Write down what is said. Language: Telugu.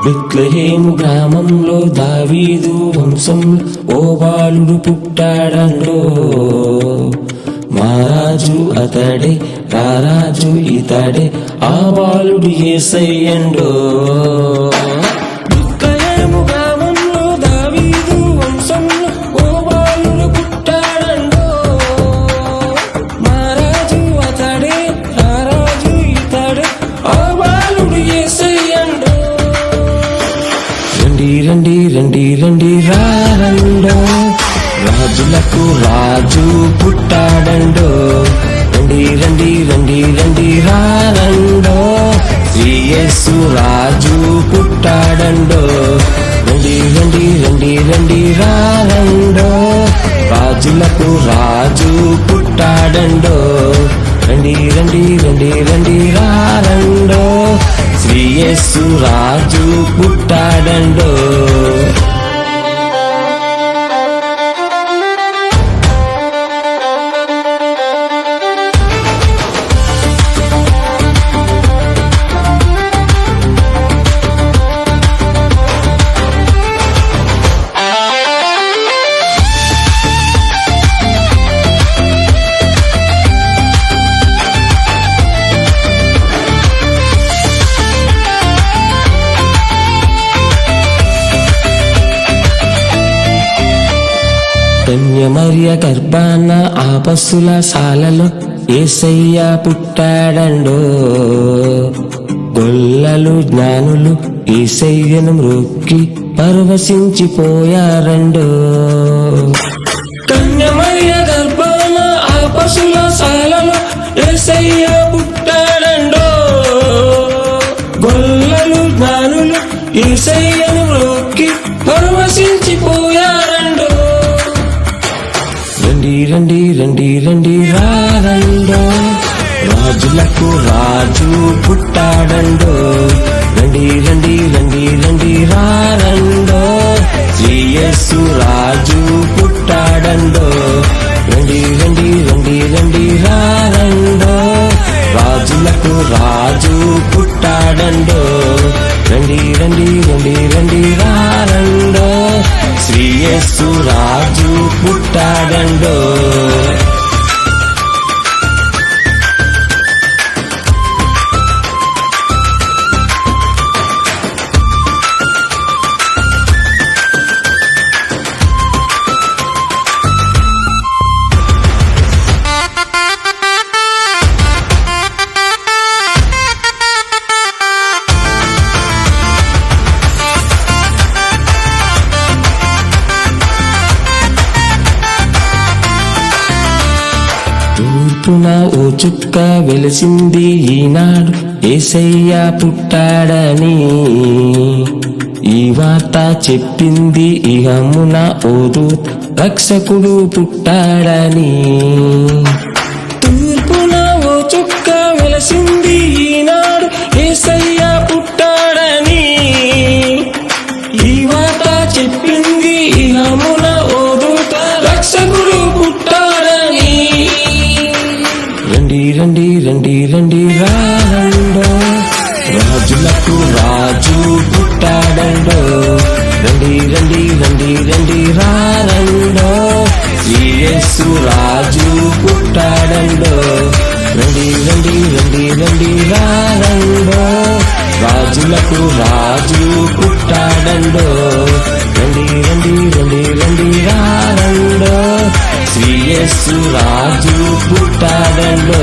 బెత్లెహేము గ్రామంలో దావీదు వంశంలో ఓ బాలుడు పుట్టాడండో. మహారాజు అతడే, రారాజు ఇతడే, ఆ బాలుడు యేసయ్యండో. బెత్లెహేము గ్రామంలో దావీదు వంశంలో ఓ బాలుడు పుట్టాడండో. మహారాజు అతడే, రారాజు ఇతడే, ఆ బాలుడు యేసయ్యండో. రండి రండి రండి రారండో, రాజులకు రాజు పుట్టాడండో. రండి రండి రండి రండి రారండో, యేసు రాజు పుట్టాడండో. రండి రండి రండి రండి రారండో, రాజులకు రాజు పుట్టాడండో. రండి రండి రండి రండి రారండో, యేసు రాజు పుట్టాడండో. కన్యమర్య గర్భాన ఆ పశుల శాలలో యేసయ్య పుట్టాడండో. గొల్లలు జ్ఞానులు యేసయ్యను మ్రొక్కి పరవశించిపోయారండో. కన్యమర్య గర్భాన ఆ పశుల శాలలో యేసయ్య పుట్టాడండో. గొల్లలు జ్ఞానులు యేసయ్యను మ్రొక్కి పరవశించిపోయారండో. రండి రండి రండి రండి రారండో, రాజులకు రాజు పుట్టాడండో. రండి రండి రండి రండి రారండో, యేసు రాజు పుట్టాడండో. రండి రండి రండి రండి రారండో, రాజులకు రాజు పుట్టాడండో. రండి రండి రండి రండి రారండో, యేసు రాజు పుట్టాడండో. తూర్పున ఓ చుక్క వెలిసింది ఈనాడు యేసయ్య పుట్టాడని. ఈ వార్త చెప్పింది ఇహమున ఓ దూత, రక్షకుడు పుట్టాడని. తూర్పున ఓ చుక్క వెలిసింది ఈనాడు యేసయ్య పుట్టాడని. ఈ వార్త చెప్పింది ఇహమున ఓ దూత, రక్షకుడు పుట్టాడని. రండి రండి రండి రండి రారండో, రాజులకు రాజు పుట్టాడండో. రండి రండి రండి రండి రారండో, యేసు రాజు పుట్టాడండో. రండి రండి రండి రండి రారండో, రాజులకు రాజు పుట్టాడండో. రండి రండి రండి రండి రారండో, యేసు రాజు పుట్టాడండో.